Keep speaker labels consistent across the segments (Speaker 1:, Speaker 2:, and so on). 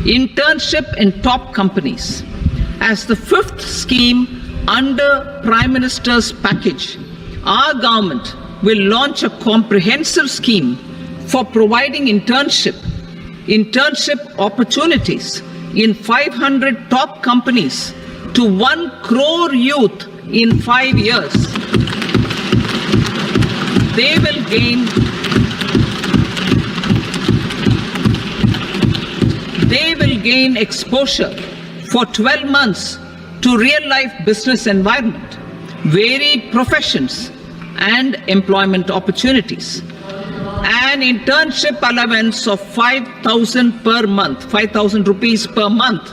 Speaker 1: Internship in top companies. As the fifth scheme under Prime Minister's package, our government will launch a comprehensive scheme for providing internship opportunities in 500 top companies to 1 crore youth in 5 years. They will gain exposure for 12 months to real-life business environment, varied professions and employment opportunities. An internship allowance of 5,000 per month, 5,000 rupees per month,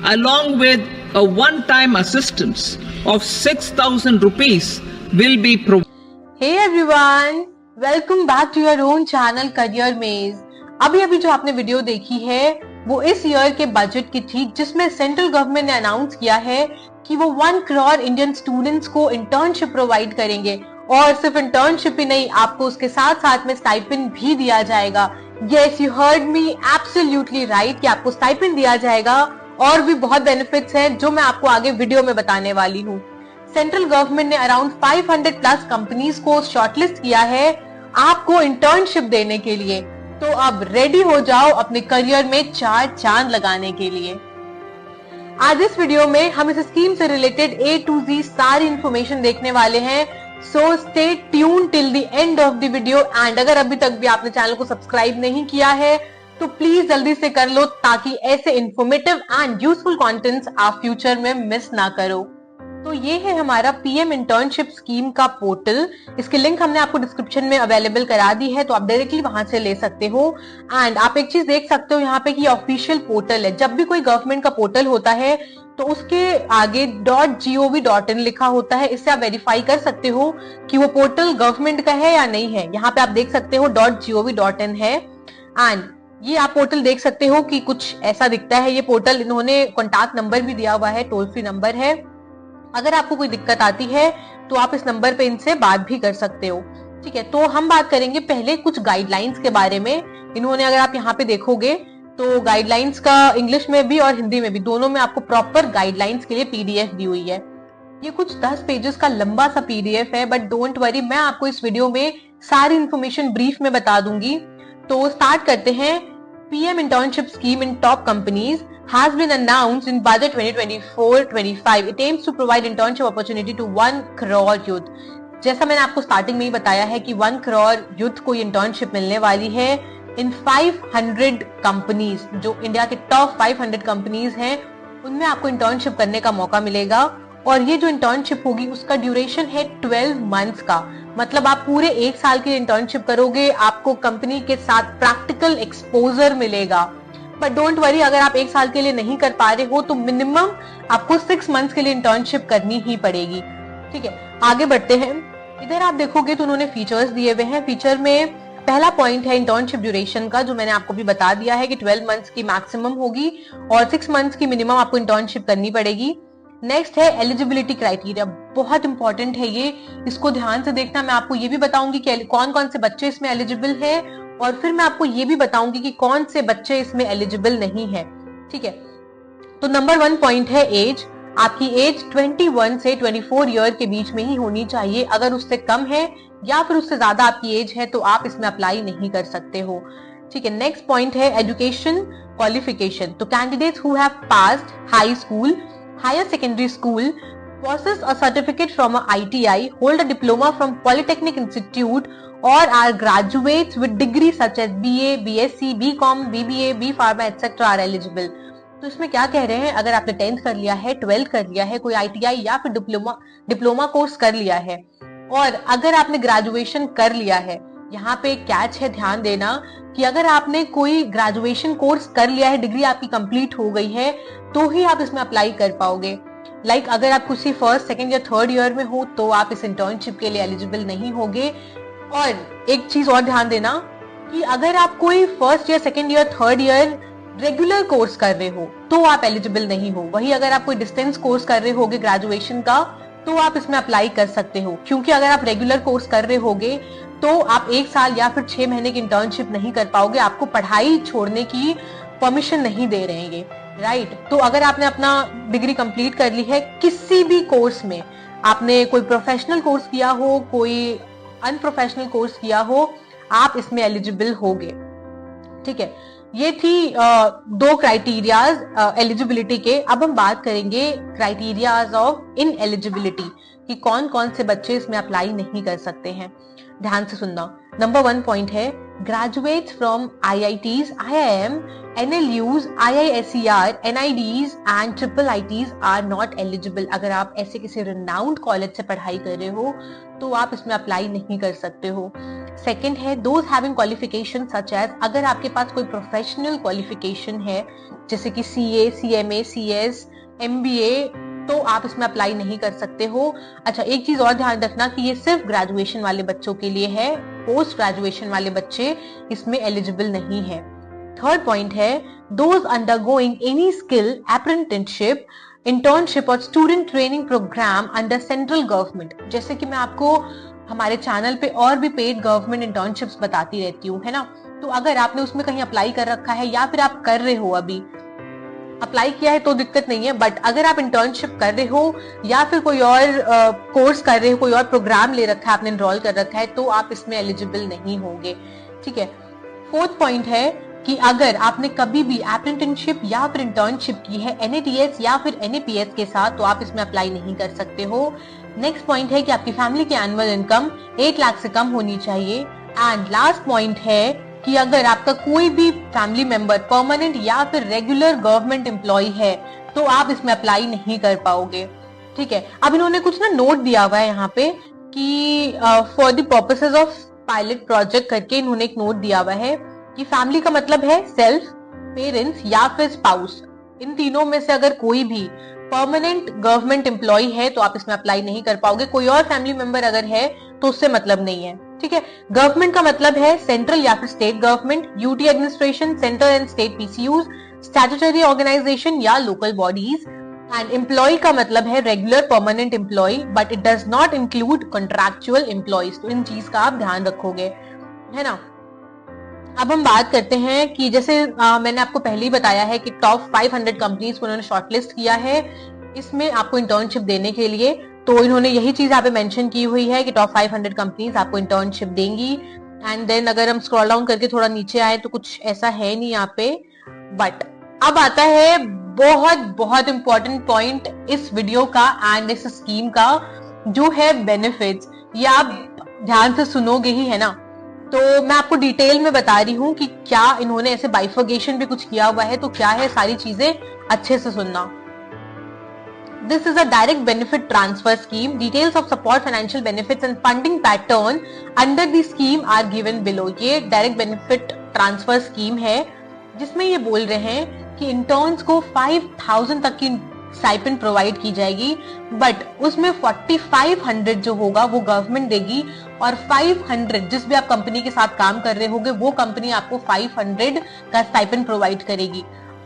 Speaker 1: along with a one-time assistance of 6,000 rupees will be provided.
Speaker 2: Hey everyone, welcome back to your own channel Career Maze. अभी जो आपने video देखी है वो इस year के budget की थी, जिसमें सेंट्रल गवर्नमेंट ने अनाउंस किया है कि वो 1 करोड़ इंडियन स्टूडेंट्स को इंटर्नशिप प्रोवाइड करेंगे। और सिर्फ इंटर्नशिप ही नहीं, आपको उसके साथ साथ में स्टाइपेंड भी दिया जाएगा। Yes, you heard me absolutely right कि आपको स्टाइपेंड दिया जाएगा और भी बहुत बेनिफिट्स हैं जो मैं आपको आगे वीडियो में बताने वाली हूँ। सेंट्रल गवर्नमेंट ने अराउंड 500 प्लस कंपनीज को शॉर्टलिस्ट किया है आपको इंटर्नशिप देने के लिए। तो अब रेडी हो जाओ अपने करियर में 4 चांद लगाने के लिए। आज इस वीडियो में हम इस स्कीम से रिलेटेड A to Z सारी इंफॉर्मेशन देखने वाले हैं। So stay tune till the end of the video. And अगर अभी तक भी आपने चैनल को सब्सक्राइब नहीं किया है तो प्लीज जल्दी से कर लो, ताकि ऐसे इंफॉर्मेटिव एंड यूजफुल कंटेंट्स आप फ्यूचर में मिस ना करो। तो ये है हमारा पीएम इंटर्नशिप स्कीम का पोर्टल। इसकी लिंक हमने आपको डिस्क्रिप्शन में अवेलेबल करा दी है, तो आप डायरेक्टली वहां से ले सकते हो। एंड आप एक चीज देख सकते हो यहाँ पे कि ऑफिशियल पोर्टल है। जब भी कोई गवर्नमेंट का पोर्टल होता है तो उसके आगे .gov.in लिखा होता है। इससे आप वेरीफाई कर सकते हो कि वो पोर्टल गवर्नमेंट का है या नहीं है। यहाँ पे आप देख सकते हो .gov.in है। एंड ये आप पोर्टल देख सकते हो कि कुछ ऐसा दिखता है। ये पोर्टल इन्होंने कॉन्टैक्ट नंबर भी दिया हुआ है, टोल फ्री नंबर है। अगर आपको कोई दिक्कत आती है तो आप इस नंबर पे इनसे बात भी कर सकते हो। ठीक है, तो हम बात करेंगे पहले कुछ गाइडलाइंस के बारे में। इन्होंने, अगर आप यहाँ पे देखोगे तो गाइडलाइंस का इंग्लिश में भी और हिंदी में भी, दोनों में आपको प्रॉपर गाइडलाइंस के लिए पीडीएफ दी हुई है। ये कुछ 10 पेजेस का लंबा सा पीडीएफ है, बट डोंट वरी, मैं आपको इस वीडियो में सारी इंफॉर्मेशन ब्रीफ में बता दूंगी। तो स्टार्ट करते हैं। PM internship scheme in top companies has been announced in budget 2024-25. It aims to provide internship opportunity to 1 crore youth. जैसा मैंने आपको स्टार्टिंग में ही बताया है कि 1 करोड़ यूथ को इंटर्नशिप मिलने वाली है इन 500 कंपनीज। जो इंडिया के टॉप 500 कंपनीज हैं उनमें आपको इंटर्नशिप करने का मौका मिलेगा। और ये जो इंटर्नशिप होगी उसका ड्यूरेशन है 12 मंथ्स का। मतलब आप पूरे 1 साल की इंटर्नशिप करोगे, आपको कंपनी के साथ प्रैक्टिकल एक्सपोजर मिलेगा। बट डोंट वरी, अगर आप 1 साल के लिए नहीं कर पा रहे हो तो मिनिमम आपको 6 मंथ्स के लिए इंटर्नशिप करनी ही पड़ेगी। ठीक है, आगे बढ़ते हैं। इधर आप देखोगे तो उन्होंने फीचर्स दिए हुए हैं। फीचर में पहला पॉइंट है इंटर्नशिप ड्यूरेशन का, जो मैंने आपको भी बता दिया है कि 12 मंथ्स की मैक्सिमम होगी और 6 मंथ्स की मिनिमम आपको इंटर्नशिप करनी पड़ेगी। नेक्स्ट है एलिजिबिलिटी क्राइटेरिया। बहुत इंपॉर्टेंट है ये, इसको ध्यान से देखना। मैं आपको ये भी बताऊंगी कि कौन कौन से बच्चे इसमें एलिजिबल है, और फिर मैं आपको ये भी बताऊंगी कि कौन से बच्चे इसमें एलिजिबल नहीं है। ठीक है, तो नंबर 1 पॉइंट है एज। आपकी एज 21 से 24 ईयर के बीच में ही होनी चाहिए। अगर उससे कम है या फिर उससे ज्यादा आपकी एज है तो आप इसमें अप्लाई नहीं कर सकते हो। ठीक है, नेक्स्ट पॉइंट है एजुकेशन क्वालिफिकेशन। तो candidates who have passed high school, higher secondary school, possess a certificate from a ITI, hold a diploma from Polytechnic Institute, or are graduates with degrees such as BA, BSc, BCom, BBA, B Pharma, etc. are eligible. तो इसमें क्या कह रहे हैं, अगर आपने 10th कर लिया है, 12th कर लिया है, कोई ITI या फिर डिप्लोमा कोर्स कर लिया है, और अगर आपने ग्रेजुएशन कर लिया है, यहाँ पे कैच है, ध्यान देना कि अगर आपने कोई ग्रेजुएशन कोर्स कर लिया है, डिग्री आपकी कंप्लीट हो गई है, तो ही आप इसमें अप्लाई कर पाओगे। लाइक अगर आप किसी फर्स्ट, सेकंड या थर्ड ईयर में हो तो आप इस इंटर्नशिप के लिए एलिजिबल नहीं होगे। और एक चीज और ध्यान देना कि अगर आप कोई first year, second year, third year regular course कर रहे हो तो आप एलिजिबल नहीं हो। वही अगर आप कोई डिस्टेंस कोर्स कर रहे होगे ग्रेजुएशन का तो आप इसमें अप्लाई कर सकते हो, क्योंकि अगर आप रेगुलर कोर्स कर रहे होगे तो आप 1 साल या फिर 6 महीने की इंटर्नशिप नहीं कर पाओगे। आपको पढ़ाई छोड़ने की परमिशन नहीं दे रहे हैं ये, राइट। तो अगर आपने अपना डिग्री कंप्लीट कर ली है किसी भी कोर्स में, आपने कोई प्रोफेशनल कोर्स किया हो, कोई अनप्रोफेशनल कोर्स किया हो, आप इसमें एलिजिबल होगे, ठीक है। ये थी दो क्राइटेरियाज एलिजिबिलिटी के। अब हम बात करेंगे क्राइटेरियाज ऑफ इन एलिजिबिलिटी कि कौन कौन से बच्चे इसमें अप्लाई नहीं कर सकते हैं। ध्यान से सुनना। नंबर 1 पॉइंट है graduates from IITs, IIM, NLUs, IISER, NIDs and IIITs are not eligible. अगर आप ऐसे किसी रिनाउंड कॉलेज से पढ़ाई कर रहे हो तो आप इसमें अप्लाई नहीं कर सकते हो। सेकंड है those having qualification such as, अगर आपके पास कोई प्रोफेशनल क्वालिफिकेशन है जैसे कि CA, CMA, CS, MBA, तो आप इसमें अप्लाई नहीं कर सकते हो। अच्छा, एक चीज और ध्यान रखना कि ये सिर्फ ग्रेजुएशन वाले बच्चों के लिए है, पोस्ट ग्रेजुएशन वाले बच्चे इसमें एलिजिबल नहीं है। थर्ड पॉइंट है those undergoing any skill, apprenticeship, internship और student training program under central government. जैसे कि मैं आपको हमारे चैनल पे और भी पेड गवर्नमेंट इंटर्नशिप्स बताती रहती हूँ, है ना। तो अगर आपने उसमें कहीं अप्लाई कर रखा है या फिर आप कर रहे हो, अभी अप्लाई किया है तो दिक्कत नहीं है, बट अगर आप इंटर्नशिप कर रहे हो या फिर कोई और कोर्स कर रहे हो, कोई और प्रोग्राम ले रखा है, आपने एनरोल कर रखा है, तो आप इसमें एलिजिबल नहीं होंगे, ठीक है। फोर्थ पॉइंट है कि अगर आपने कभी भी अप्रेंटिसशिप या फिर इंटर्नशिप की है NATS या फिर NAPS के साथ, तो आप इसमें अप्लाई नहीं कर सकते हो। नेक्स्ट पॉइंट है कि आपकी फैमिली की एनुअल इनकम 8 लाख से कम होनी चाहिए। एंड लास्ट पॉइंट है कि अगर आपका कोई भी फैमिली मेंबर परमानेंट या फिर रेगुलर गवर्नमेंट एम्प्लॉय है तो आप इसमें अप्लाई नहीं कर पाओगे, ठीक है। अब इन्होंने कुछ ना नोट दिया हुआ है यहाँ पे कि for the purposes of pilot project करके इन्होंने एक नोट दिया हुआ है कि फैमिली का मतलब है सेल्फ, पेरेंट्स या फिर स्पाउस। इन तीनों में से अगर कोई भी परमानेंट गवर्नमेंट एम्प्लॉय है तो आप इसमें अप्लाई नहीं कर पाओगे। कोई और फैमिली मेंबर अगर है तो उससे मतलब नहीं है, ठीक है। गवर्नमेंट का मतलब है सेंट्रल या फिर state government, UT administration, central and state PCUs, statutory organisation या लोकल बॉडीज। एंड एम्प्लॉय का मतलब है regular permanent employ, but it does not include contractual employees. तो इन चीज का आप ध्यान रखोगे, है ना। अब हम बात करते हैं कि जैसे मैंने आपको पहले ही बताया है कि टॉप 500 कंपनीज को उन्होंने शॉर्टलिस्ट किया है इसमें आपको इंटर्नशिप देने के लिए। तो इन्होंने यही चीज यहाँ पे मेंशन की हुई है कि टॉप 500 कंपनीज आपको इंटर्नशिप देंगी। एंड देन अगर हम स्क्रॉल डाउन करके थोड़ा नीचे आए तो कुछ ऐसा है नहीं यहाँ पे। बट अब आता है बहुत बहुत इंपॉर्टेंट पॉइंट इस वीडियो का एंड इस स्कीम का, जो है बेनिफिट्स। ये आप ध्यान से सुनोगे ही, है ना। तो मैं आपको डिटेल में बता रही हूँ कि क्या इन्होंने ऐसे बाइफर्गेशन भी कुछ किया हुआ है, तो क्या है सारी चीजें अच्छे से सुनना। This is a direct benefit transfer scheme. Details of support, financial benefits and funding pattern under the scheme are given below. ये direct benefit transfer scheme है जिसमें ये बोल रहे हैं कि इंटर्न्स को 5,000 तक की स्टाइपेंड प्रोवाइड की जाएगी, बट उसमें 4,500 जो होगा वो गवर्नमेंट देगी और 500 जिस भी आप कंपनी के साथ काम कर रहे होगे वो कंपनी आपको 500 का स्टाइपेंड प्रोवाइड करेगी।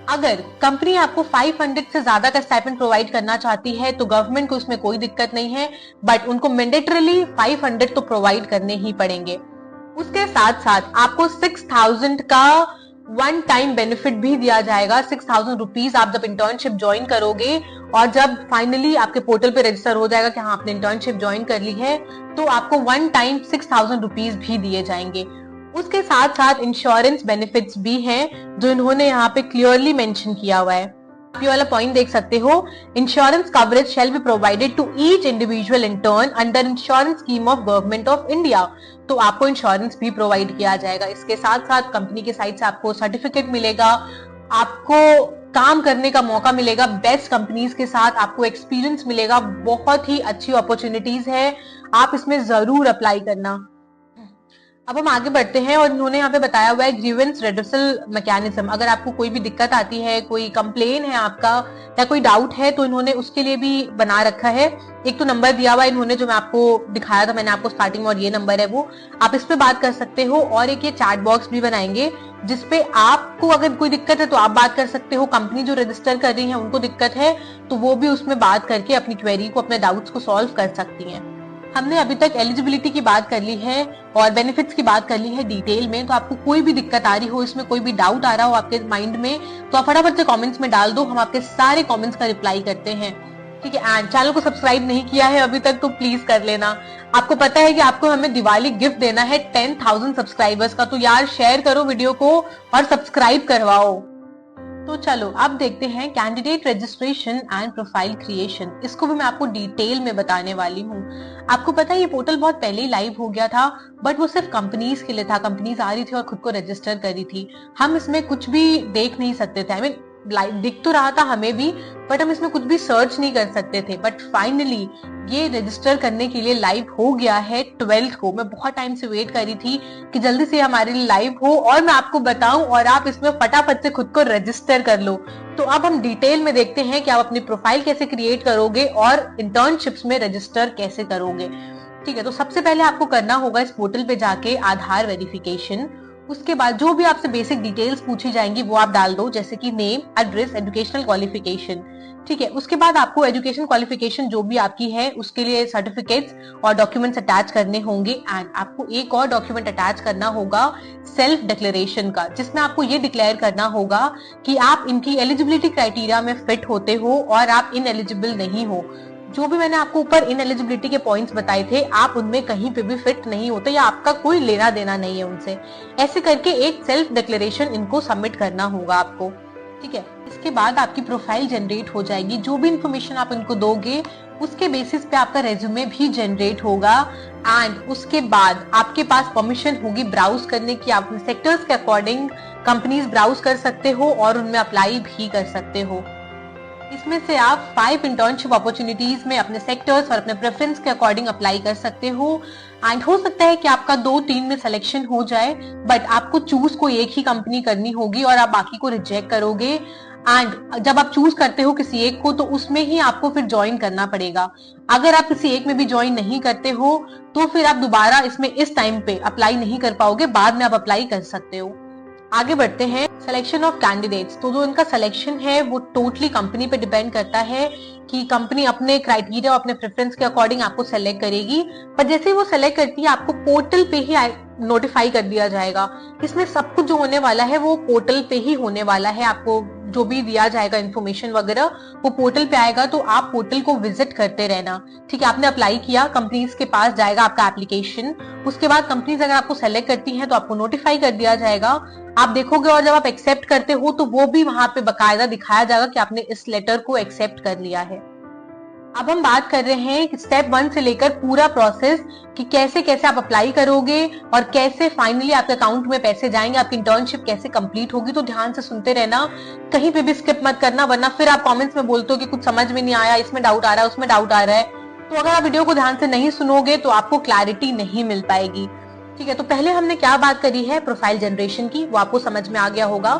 Speaker 2: अगर कंपनी आपको 500 से ज्यादा का स्टाइपेंड प्रोवाइड करना चाहती है तो गवर्नमेंट को उसमें कोई दिक्कत नहीं है, बट उनको मैंडेटरली 500 तो प्रोवाइड करने ही पड़ेंगे। उसके साथ साथ आपको 6,000 का वन टाइम बेनिफिट भी दिया जाएगा। 6,000 रुपीज आप जब इंटर्नशिप ज्वाइन करोगे और जब फाइनली आपके पोर्टल पे रजिस्टर हो जाएगा कि हाँ आपने इंटर्नशिप ज्वाइन कर ली है, तो आपको वन टाइम 6,000 रुपीज भी दिए जाएंगे। उसके साथ साथ इंश्योरेंस बेनिफिट्स भी हैं जो इन्होंने यहाँ पे क्लियरली मेंशन किया हुआ है। आप ये वाला पॉइंट देख सकते हो, insurance coverage shall be provided to each individual intern under insurance scheme of government of India. तो आपको इंश्योरेंस भी प्रोवाइड किया जाएगा। इसके साथ साथ कंपनी के साइड से आपको सर्टिफिकेट मिलेगा, आपको काम करने का मौका मिलेगा बेस्ट कंपनीज के साथ, आपको एक्सपीरियंस मिलेगा। बहुत ही अच्छी अपॉर्चुनिटीज है, आप इसमें जरूर अप्लाई करना। अब हम आगे बढ़ते हैं और इन्होंने यहाँ पे बताया हुआ है ग्रीवेंस रेड्यूसल मैकेनिज्म। अगर आपको कोई भी दिक्कत आती है, कोई कंप्लेन है आपका या कोई डाउट है, तो इन्होंने उसके लिए भी बना रखा है। एक तो नंबर दिया हुआ है इन्होंने जो मैं आपको दिखाया था, मैंने आपको स्टार्टिंग में, और ये नंबर है वो आप इस पे बात कर सकते हो। और एक ये चैट बॉक्स भी बनाएंगे जिसपे आपको अगर कोई दिक्कत है तो आप बात कर सकते हो। कंपनी जो रजिस्टर कर रही है उनको दिक्कत है तो वो भी उसमें बात करके अपनी क्वेरी को, अपने डाउट्स को सॉल्व कर सकती है। हमने अभी तक एलिजिबिलिटी की बात कर ली है और बेनिफिट्स की बात कर ली है डिटेल में। तो आपको कोई भी दिक्कत आ रही हो, इसमें कोई भी डाउट आ रहा हो आपके माइंड में, तो आप फटाफट से कमेंट्स में डाल दो, हम आपके सारे कमेंट्स का रिप्लाई करते हैं। ठीक है, एंड चैनल को सब्सक्राइब नहीं किया है अभी तक तो प्लीज कर लेना। आपको पता है कि आपको हमें दिवाली गिफ्ट देना है 10,000 सब्सक्राइबर्स का, तो यार शेयर करो वीडियो को और सब्सक्राइब करवाओ। तो चलो अब देखते हैं candidate registration and profile creation. इसको भी मैं आपको डिटेल में बताने वाली हूँ। आपको पता है ये पोर्टल बहुत पहले ही लाइव हो गया था, बट वो सिर्फ कंपनीज के लिए था। कंपनीज आ रही थी और खुद को रजिस्टर करी थी। हम इसमें कुछ भी देख नहीं सकते थे। आई मीन दिख तो रहा था हमें भी, बट हम इसमें कुछ भी सर्च नहीं कर सकते थे। बट फाइनली ये रजिस्टर करने के लिए लाइव हो गया है 12th को। मैं बहुत टाइम से वेट कर रही थी कि जल्दी से हमारे लिए लाइव हो और मैं आपको बताऊं और आप इसमें फटाफट से खुद को रजिस्टर कर लो। तो अब हम डिटेल में देखते हैं कि आप अपनी प्रोफाइल कैसे क्रिएट करोगे और इंटर्नशिप्स में रजिस्टर कैसे करोगे। ठीक है, तो सबसे पहले आपको करना होगा इस पोर्टल पे जाके आधार वेरिफिकेशन। उसके बाद जो भी आपसे बेसिक डिटेल्स पूछी जाएंगी वो आप डाल दो, जैसे कि नेम, एड्रेस, एजुकेशनल क्वालिफिकेशन। ठीक है, उसके बाद आपको एजुकेशन क्वालिफिकेशन जो भी आपकी है उसके लिए सर्टिफिकेट्स और डॉक्यूमेंट्स अटैच करने होंगे। एंड आपको एक और डॉक्यूमेंट अटैच करना होगा सेल्फ डिक्लेरेशन का, जिसमें आपको ये डिक्लेयर करना होगा कि आप इनकी एलिजिबिलिटी क्राइटेरिया में फिट होते हो और आप इनएलिजिबल नहीं हो। जो भी मैंने आपको ऊपर इनएलिजिबिलिटी के पॉइंट्स बताए थे, आप उनमें कहीं पे भी फिट नहीं होते या आपका कोई लेना देना नहीं है उनसे। ऐसे करके एक सेल्फ डिक्लेरेशन इनको सबमिट करना होगा आपको। ठीक है, इसके बाद आपकी प्रोफाइल जनरेट हो जाएगी। जो भी इंफॉर्मेशन आप इनको दोगे उसके बेसिस पे आपका रेज्यूमे भी जनरेट होगा। एंड उसके बाद आपके पास परमिशन होगी ब्राउज करने की। आप अपने सेक्टर्स के अकॉर्डिंग कंपनीज ब्राउज कर सकते हो और उनमें अप्लाई भी कर सकते हो। इसमें से आप 5 इंटर्नशिप अपॉर्चुनिटीज में अपने सेक्टर्स और अपने प्रेफरेंस के अकॉर्डिंग अप्लाई कर सकते हो। एंड हो सकता है कि आपका 2-3 में सिलेक्शन हो जाए, बट आपको चूज कोई एक ही कंपनी करनी होगी और आप बाकी को रिजेक्ट करोगे। एंड जब आप चूज करते हो किसी एक को तो उसमें ही आपको फिर ज्वाइन करना पड़ेगा। अगर आप किसी एक में भी ज्वाइन नहीं करते हो तो फिर आप दोबारा इसमें इस टाइम पे अप्लाई नहीं कर पाओगे, बाद में आप अप्लाई कर सकते हो। आगे बढ़ते हैं सिलेक्शन ऑफ कैंडिडेट्स। तो जो इनका सिलेक्शन है वो टोटली कंपनी पे डिपेंड करता है कि कंपनी अपने क्राइटेरिया और अपने प्रेफरेंस के अकॉर्डिंग आपको सेलेक्ट करेगी। पर जैसे ही वो सेलेक्ट करती है आपको पोर्टल पे ही नोटिफाई कर दिया जाएगा। इसमें सब कुछ जो होने वाला है वो पोर्टल पे ही होने वाला है। आपको जो भी दिया जाएगा इन्फॉर्मेशन वगैरह वो पोर्टल पे आएगा, तो आप पोर्टल को विजिट करते रहना। ठीक है, आपने अप्लाई किया, कंपनीज के पास जाएगा आपका एप्लीकेशन। उसके बाद कंपनीज अगर आपको सेलेक्ट करती हैं तो आपको नोटिफाई कर दिया जाएगा। आप देखोगे और जब आप एक्सेप्ट करते हो तो वो भी वहां पे बकायदा दिखाया जाएगा कि आपने इस लेटर को एक्सेप्ट कर लिया है। अब हम बात कर रहे हैं स्टेप 1 से लेकर पूरा प्रोसेस कि कैसे कैसे आप अप्लाई करोगे और कैसे फाइनली आपके अकाउंट में पैसे जाएंगे, आपकी इंटर्नशिप कैसे कंप्लीट होगी। तो ध्यान से सुनते रहना, कहीं पे भी स्किप मत करना, वरना फिर आप कमेंट्स में बोलते हो कि कुछ समझ में नहीं आया, इसमें डाउट आ रहा है, उसमें डाउट आ रहा है। तो अगर आप वीडियो को ध्यान से नहीं सुनोगे तो आपको क्लैरिटी नहीं मिल पाएगी। ठीक है, तो पहले हमने क्या बात करी है प्रोफाइल जनरेशन की, वो आपको समझ में आ गया होगा।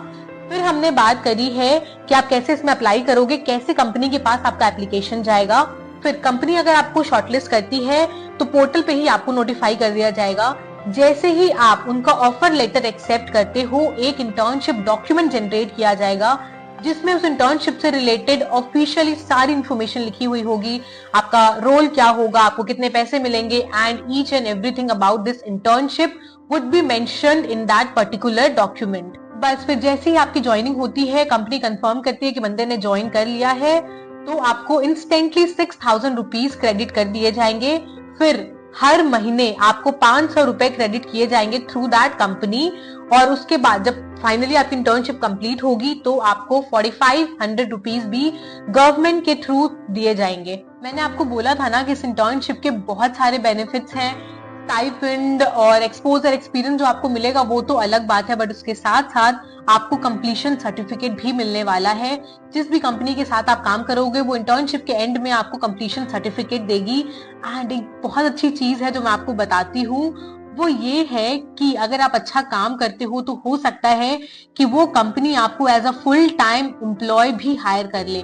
Speaker 2: फिर हमने बात करी है कि आप कैसे इसमें अप्लाई करोगे, कैसे कंपनी के पास आपका एप्लीकेशन जाएगा। फिर कंपनी अगर आपको शॉर्टलिस्ट करती है तो पोर्टल पे ही आपको नोटिफाई कर दिया जाएगा। जैसे ही आप उनका ऑफर लेटर एक्सेप्ट करते हो, एक इंटर्नशिप डॉक्यूमेंट जनरेट किया जाएगा जिसमें उस इंटर्नशिप से रिलेटेड ऑफिशियली सारी इंफॉर्मेशन लिखी हुई होगी। आपका रोल क्या होगा, आपको कितने पैसे मिलेंगे, and each and everything about this internship would be mentioned in that particular document. बस फिर जैसे ही आपकी ज्वाइनिंग होती है, कंपनी कंफर्म करती है कि बंदे ने ज्वाइन कर लिया है, तो आपको इंस्टेंटली 6,000 रुपीज क्रेडिट कर दिए जाएंगे। फिर हर महीने आपको 500 रुपए क्रेडिट किए जाएंगे थ्रू दैट कंपनी। और उसके बाद जब फाइनली आपकी इंटर्नशिप कंप्लीट होगी तो आपको 4500 रुपीज भी गवर्नमेंट के थ्रू दिए जाएंगे। मैंने आपको बोला था ना कि इस इंटर्नशिप के बहुत सारे बेनिफिट्स हैं। स्टाइपेंड और एक्सपोजर एक्सपीरियंस जो आपको मिलेगा वो तो अलग बात है, बट उसके साथ साथ आपको कंप्लीशन सर्टिफिकेट भी मिलने वाला है। जिस भी कंपनी के साथ आप काम करोगे वो इंटर्नशिप के एंड में आपको कंप्लीशन सर्टिफिकेट देगी। एंड एक बहुत अच्छी चीज है जो मैं आपको बताती हूँ, वो ये है कि अगर आप अच्छा काम करते हो तो हो सकता है कि वो कंपनी आपको as a full time employ भी हायर कर ले।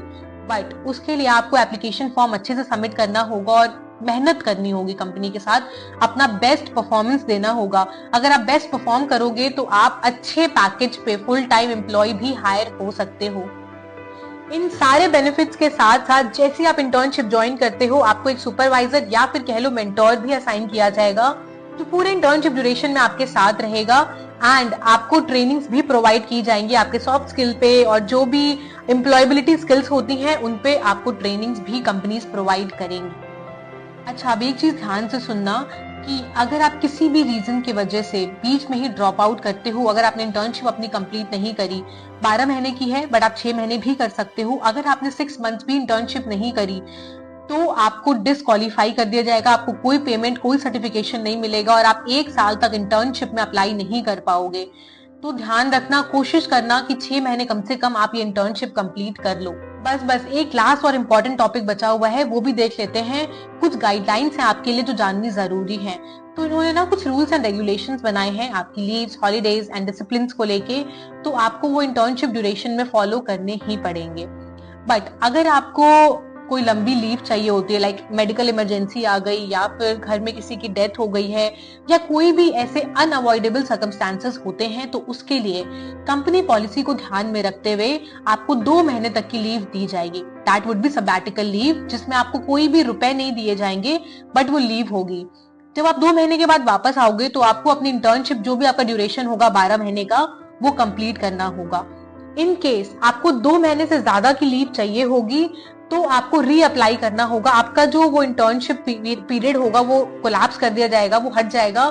Speaker 2: बट उसके लिए आपको एप्लीकेशन फॉर्म अच्छे से सबमिट करना होगा और मेहनत करनी होगी, कंपनी के साथ अपना बेस्ट परफॉर्मेंस देना होगा। अगर आप बेस्ट परफॉर्म करोगे तो आप अच्छे पैकेज पे फुल टाइम एम्प्लॉय भी हायर हो सकते हो। इन सारे बेनिफिट्स के साथ साथ जैसे आप इंटर्नशिप ज्वाइन करते हो आपको एक सुपरवाइजर या फिर कह लो मेंटोर भी असाइन किया जाएगा जो पूरे इंटर्नशिप ड्यूरेशन में आपके साथ रहेगा एंड आपको ट्रेनिंग्स भी प्रोवाइड की जाएंगी आपके सॉफ्ट स्किल पे, और जो भी एम्प्लॉयबिलिटी स्किल्स होती हैं उन पे आपको ट्रेनिंग्स भी कंपनीज प्रोवाइड करेंगी। अच्छा, अब एक चीज ध्यान से सुनना कि अगर आप किसी भी रीजन की वजह से बीच में ही ड्रॉप आउट करते हो, अगर आपने इंटर्नशिप अपनी कंप्लीट नहीं करी, 12 महीने की है बट आप 6 महीने भी कर सकते हो, अगर आपने 6 मंथ्स भी इंटर्नशिप नहीं करी तो आपको डिसक्वालीफाई कर दिया जाएगा, आपको कोई पेमेंट कोई सर्टिफिकेशन नहीं मिलेगा और आप 1 साल तक इंटर्नशिप में अप्लाई नहीं कर पाओगे। तो ध्यान रखना, कोशिश करना कि 6 महीने कम से कम आप ये इंटर्नशिप कंप्लीट कर लो। बस एक लास्ट और इम्पोर्टेंट टॉपिक बचा हुआ है, वो भी देख लेते हैं। कुछ गाइडलाइंस हैं आपके लिए जो जाननी जरूरी है। तो इन्होंने ना कुछ रूल्स एंड रेगुलेशंस बनाए हैं आपकी लीव्स, हॉलीडेज एंड डिसिप्लिन को लेके, तो आपको वो इंटर्नशिप ड्यूरेशन में फॉलो करने ही पड़ेंगे। बट अगर आपको कोई लंबी लीव चाहिए होती है, लाइक मेडिकल इमरजेंसी आ गई या फिर घर में किसी की डेथ हो गई है या कोई भी ऐसे अनअवॉइडेबल सर्कमस्टांसेस होते हैं, तो उसके लिए कंपनी पॉलिसी को ध्यान में रखते हुए आपको 2 महीने तक की लीव दी जाएगी। That would be sabbatical leave, जिसमें आपको कोई भी रुपए नहीं दिए जाएंगे बट वो लीव होगी। जब आप 2 महीने के बाद वापस आओगे तो आपको अपनी इंटर्नशिप जो भी आपका ड्यूरेशन होगा 12 महीने का, वो कंप्लीट करना होगा। इन केस आपको 2 महीने से ज्यादा की लीव चाहिए होगी तो आपको रीअप्लाई करना होगा। आपका जो वो इंटर्नशिप पीरियड होगा वो कोलैप्स कर दिया जाएगा, वो हट जाएगा।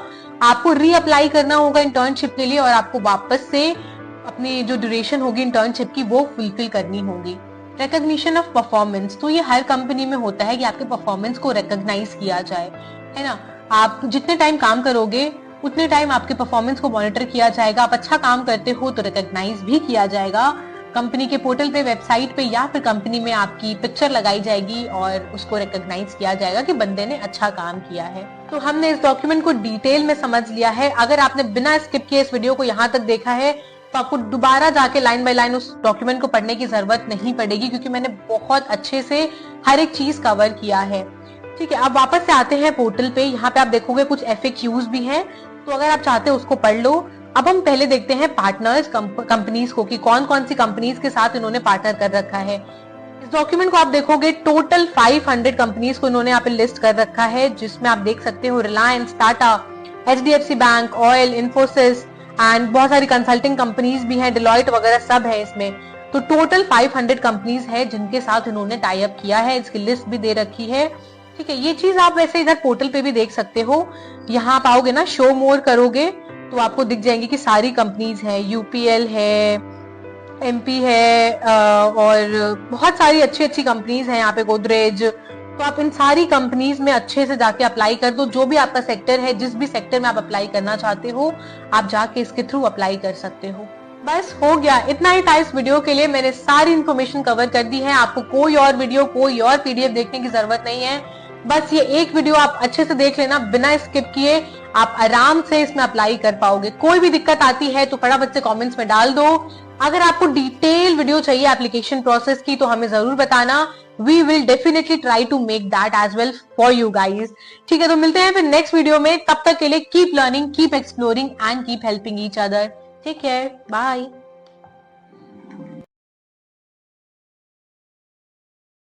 Speaker 2: आपको रीअप्लाई करना होगा इंटर्नशिप के लिए और आपको वापस से अपनी जो ड्यूरेशन होगी इंटर्नशिप की वो फुलफिल करनी होगी। रिकॉग्निशन ऑफ परफॉर्मेंस, तो ये हर कंपनी में होता है कि आपके परफॉर्मेंस को रिकॉग्नाइज किया जाए, है ना। आप जितने टाइम काम करोगे उतने टाइम आपके परफॉर्मेंस को मॉनिटर किया जाएगा। आप अच्छा काम करते हो तो रिकॉग्नाइज भी किया जाएगा। कंपनी के पोर्टल पे, वेबसाइट पे या फिर कंपनी में आपकी पिक्चर लगाई जाएगी और उसको रिकॉग्नाइज किया जाएगा कि बंदे ने अच्छा काम किया है। तो हमने इस डॉक्यूमेंट को डिटेल में समझ लिया है। अगर आपने बिना स्किप किए इस वीडियो को यहाँ तक देखा है तो आपको दोबारा जाके लाइन बाय लाइन उस डॉक्यूमेंट को पढ़ने की जरूरत नहीं पड़ेगी, क्योंकि मैंने बहुत अच्छे से हर एक चीज कवर किया है। ठीक है, अब वापस से आते हैं पोर्टल पे। यहाँ पे आप देखोगे कुछ FAQs भी हैं, तो अगर आप चाहते हो उसको पढ़ लो। अब हम पहले देखते हैं पार्टनर्स कंपनीज को कि कौन कौन सी कंपनीज के साथ इन्होंने पार्टनर कर रखा है। इस डॉक्यूमेंट को आप देखोगे टोटल 500 कंपनीज को इन्होंने यहाँ पे लिस्ट कर रखा है, जिसमें आप देख सकते हो Reliance, Tata, HDFC bank, oil, Infosys and बहुत सारी कंसल्टिंग कंपनीज भी हैं, डिलॉयट वगैरह सब है इसमें। तो टोटल 500 कंपनीज है जिनके साथ इन्होंने टाई अप किया है, इसकी लिस्ट भी दे रखी है। ठीक है, ये चीज आप वैसे इधर पोर्टल पे भी देख सकते हो। यहाँ आप आओगे ना, शो मोर करोगे तो आपको दिख जाएंगे कि सारी कंपनीज है, UPL है, MP है और बहुत सारी अच्छी अच्छी कंपनीज हैं यहाँ पे, गोदरेज। तो आप इन सारी कंपनीज में अच्छे से जाके अप्लाई कर दो। जो भी आपका सेक्टर है, जिस भी सेक्टर में आप अप्लाई करना चाहते हो, आप जाके इसके थ्रू अप्लाई कर सकते हो। बस हो गया, इतना ही था इस वीडियो के लिए। मैंने सारी इन्फॉर्मेशन कवर कर दी है। आपको कोई और वीडियो, कोई और PDF देखने की जरूरत नहीं है। बस ये एक वीडियो आप अच्छे से देख लेना, बिना स्किप किए आप आराम से इसमें अप्लाई कर पाओगे। कोई भी दिक्कत आती है तो फटाफट से कमेंट्स में डाल दो। अगर आपको डिटेल वीडियो चाहिए एप्लीकेशन प्रोसेस की तो हमें जरूर बताना। We will definitely try to make that as well for you guys. ठीक है, तो मिलते हैं फिर नेक्स्ट वीडियो में। तब तक के लिए keep learning, keep exploring and keep helping each other. Take care, bye.